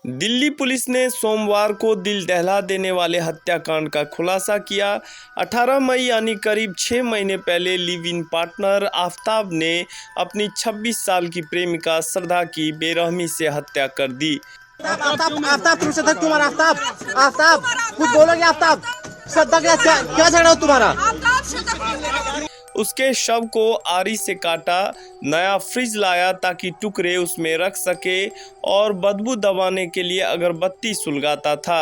Delhi police ने सोमवार को दिल दहला देने वाले हत्याकांड का खुलासा किया। 18 मई यानी करीब 6 महीने पहले लिव इन पार्टनर आफ्ताब ने अपनी 26 साल की प्रेमिका श्रद्धा की बेरहमी से हत्या कर दी। आफ्ताब आफ्ताब तुमसे धक क्यों मारा? आफ्ताब आफ्ताब कुछ बोलोगे? आफ्ताब श्रद्धा क्या झगड़ा हो तुम्हारा? उसके शव को आरी से काटा, नया फ्रिज लाया ताकि टुकड़े उसमें रख सके और बदबू दबाने के लिए अगरबत्ती सुलगाता था।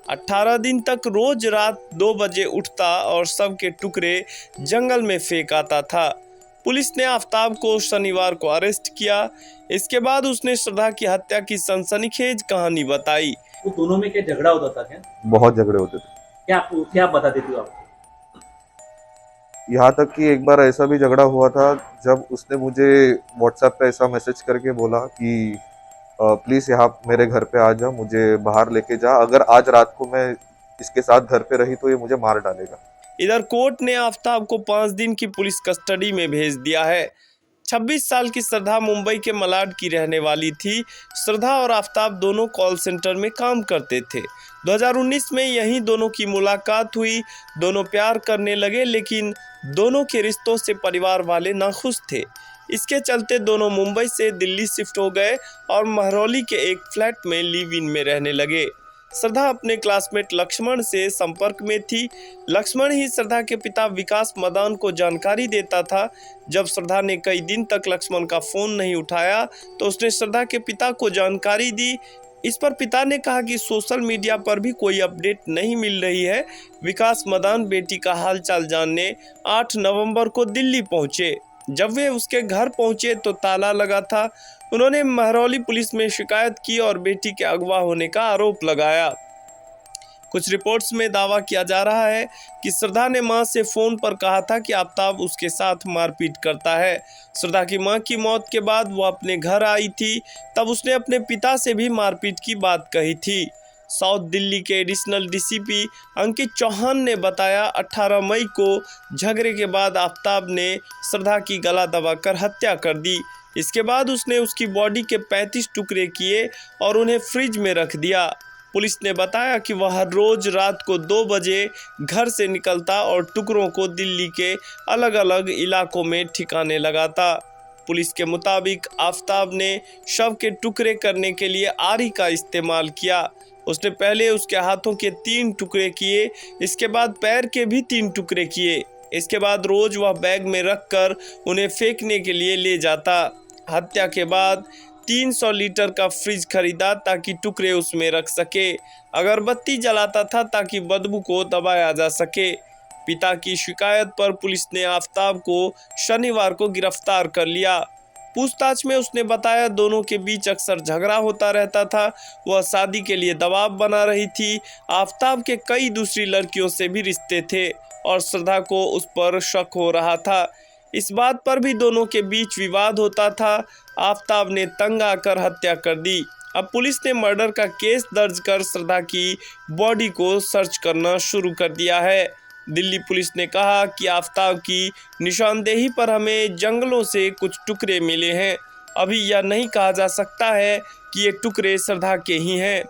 18 दिन तक रोज रात 2 बजे उठता और शव के टुकड़े जंगल में फेंक आता था। पुलिस ने आफ्ताब को शनिवार को अरेस्ट किया। इसके बाद उसने श्रद्धा की हत्या की सनसनीखेज कहानी बताई। तो दोनों में क्या झगड़ा होता था क्या? बहुत झगड़े होते थे। क्या बता देती हो आप? यहाँ तक कि एक बार ऐसा भी झगड़ा हुआ था जब उसने मुझे व्हाट्सएप पे ऐसा मैसेज करके बोला कि प्लीज़ यहाँ मेरे घर पे आ जा, मुझे बाहर लेके जा, अगर आज रात को मैं इसके साथ घर पे रही तो ये मुझे मार डालेगा। इधर कोर्ट ने आफ्ताब को 5 दिन की पुलिस कस्टडी में भेज दिया है। 26 साल की श्रद्धा मुंबई के मलाड की रहने वाली थी। श्रद्धा और आफ्ताब दोनों कॉल सेंटर में काम करते थे। 2019 में यहीं दोनों की मुलाकात हुई। दोनों प्यार करने लगे, लेकिन दोनों के रिश्तों से परिवार वाले नाखुश थे। इसके चलते दोनों मुंबई से दिल्ली शिफ्ट हो गए और महरौली के एक फ्लैट में लिव इन में रहने लगे। श्रद्धा अपने क्लासमेट लक्ष्मण से संपर्क में थी। लक्ष्मण ही श्रद्धा के पिता विकास मदान को जानकारी देता था। जब श्रद्धा ने कई दिन तक लक्ष्मण का फोन नहीं उठाया तो उसने श्रद्धा के पिता को जानकारी दी। इस पर पिता ने कहा कि सोशल मीडिया पर भी कोई अपडेट नहीं मिल रही है। विकास मदान बेटी का हालचाल जानने 8 नवंबर को दिल्ली पहुंचे। जब वे उसके घर पहुंचे तो ताला लगा था। उन्होंने महरौली पुलिस में शिकायत की और बेटी के अगवा होने का आरोप लगाया। कुछ रिपोर्ट्स में दावा किया जा रहा है कि श्रद्धा ने मां से फोन पर कहा था कि आफ्ताब उसके साथ मारपीट करता है। श्रद्धा की मां की मौत के बाद वो अपने घर आई थी, तब उसने अपने पिता से भी मारपीट की बात कही थी। साउथ दिल्ली के एडिशनल डीसीपी अंकित चौहान ने बताया, 18 मई को झगड़े के बाद आफ्ताब ने श्रद्धा की गला दबाकर हत्या कर दी। इसके बाद उसने उसकी बॉडी के 35 टुकड़े किए और उन्हें फ्रिज में रख दिया। पुलिस ने बताया कि वह हर रोज रात को 2 बजे घर से निकलता और टुकड़ों को दिल्ली के अलग अलग इलाकों में ठिकाने लगाता। पुलिस के मुताबिक आफ्ताब ने शव के टुकड़े करने के लिए आरी का इस्तेमाल किया। उसने पहले उसके हाथों के 3 टुकड़े किए, इसके बाद पैर के भी 3 टुकड़े किए। इसके बाद रोज वह बैग में रखकर उन्हें फेंकने के लिए ले जाता। हत्या के बाद 300 लीटर का फ्रिज खरीदा ताकि टुकड़े उसमें रख सके। अगरबत्ती जलाता था ताकि बदबू को दबाया जा सके। पिता की शिकायत पर पुलिस ने आफ्ताब को शनिवार को गिरफ्तार कर लिया। पूछताछ में उसने बताया, दोनों के बीच अक्सर झगड़ा होता रहता था। वह शादी के लिए दबाव बना रही थी। आफ्ताब के कई दूसरी लड़कियों से भी रिश्ते थे और श्रद्धा को उस पर शक हो रहा था। इस बात पर भी दोनों के बीच विवाद होता था। आफ्ताब ने तंग आकर हत्या कर दी। अब पुलिस ने मर्डर का केस दर्ज कर श्रद्धा की बॉडी को सर्च करना शुरू कर दिया है। दिल्ली पुलिस ने कहा कि आफ्ताब की निशानदेही पर हमें जंगलों से कुछ टुकड़े मिले हैं। अभी यह नहीं कहा जा सकता है कि ये टुकड़े श्रद्धा के ही हैं।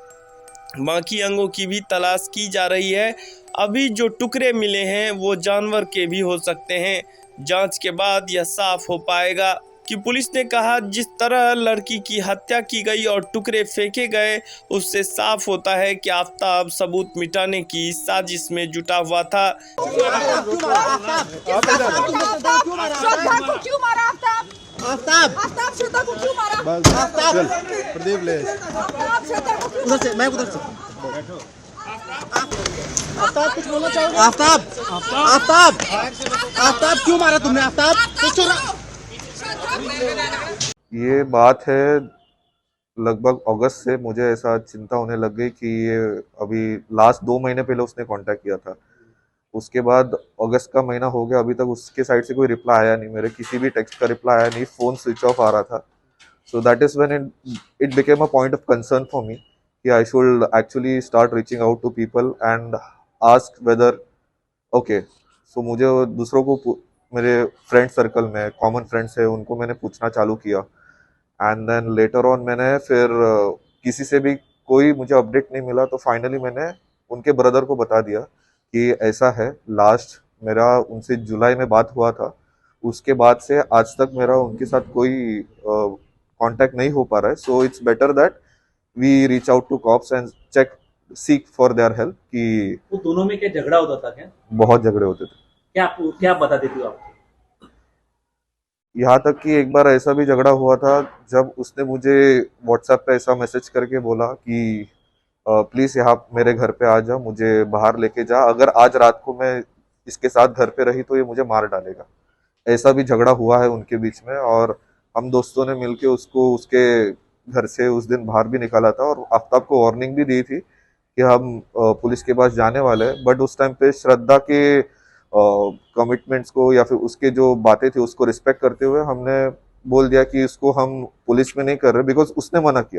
बाकी अंगों की भी तलाश की जा रही है। अभी जो टुकड़े मिले हैं वो जानवर के भी हो सकते हैं। जांच के बाद यह साफ हो पाएगा कि पुलिस ने कहा, जिस तरह लड़की की हत्या की गई और टुकड़े फेंके गए, उससे साफ होता है कि आफ्ताब सबूत मिटाने की साजिश में जुटा हुआ था। आफ्ताब श्रद्धा को क्यों मारा? आफ्ताब प्रदीप ले उधर से, मैं उधर से। आफ्ताब कुछ बोलना चाहोगे? आफ्ताब आफ्ताब आफ्ताब क्यों मारा तुमने? आफ्ताब ये बात है लगभग अगस्त से मुझे ऐसा चिंता होने लग गई कि ये अभी लास्ट 2 महीने पहले उसने कांटेक्ट किया था। उसके बाद अगस्त का महीना हो गया, अभी तक उसके साइड से कोई रिप्लाई आया नहीं, मेरे किसी भी टेक्स्ट का रिप्लाई आया नहीं, फ़ोन स्विच ऑफ आ रहा था। So that is when it became a point of concern for me कि I should actually start reaching out to people and ask whether okay. So मुझे दूसरों को, मेरे फ्रेंड सर्कल में कॉमन फ्रेंड्स है, उनको मैंने पूछना चालू किया एंड देन लेटर ऑन मैंने फिर किसी से भी कोई मुझे अपडेट नहीं मिला, तो फाइनली मैंने उनके ब्रदर को बता दिया कि ऐसा है। लास्ट मेरा उनसे जुलाई में बात हुआ था, उसके बाद से आज तक मेरा उनके साथ कोई कांटेक्ट नहीं हो पा रहा है। So it's better that we reach out to cops and check seek for their help. कि वो दोनों में क्या झगड़ा होता था क्या? बहुत झगड़े होते थे, क्या बता देती हो आप? यहाँ तक कि एक बार ऐसा भी झगड़ा हुआ था जब उसने मुझे व्हाट्सएप पे ऐसा मैसेज करके बोला कि प्लीज यहाँ मेरे घर पे आ जा, मुझे बाहर लेके जा, अगर आज रात को मैं इसके साथ घर पे रही तो ये मुझे मार डालेगा। ऐसा भी झगड़ा हुआ है उनके बीच में, और हम दोस्तों ने मिलके उसको उसके घर से उस दिन बाहर भी निकाला था, और आफ्ताब को वार्निंग भी दी थी कि हम पुलिस के पास जाने वाले हैं। बट उस टाइम पे श्रद्धा के कमिटमेंट्स को या फिर उसके जो बातें थी उसको रिस्पेक्ट करते हुए हमने बोल दिया कि इसको हम पुलिस में नहीं कर रहे, बिकॉज उसने मना किया।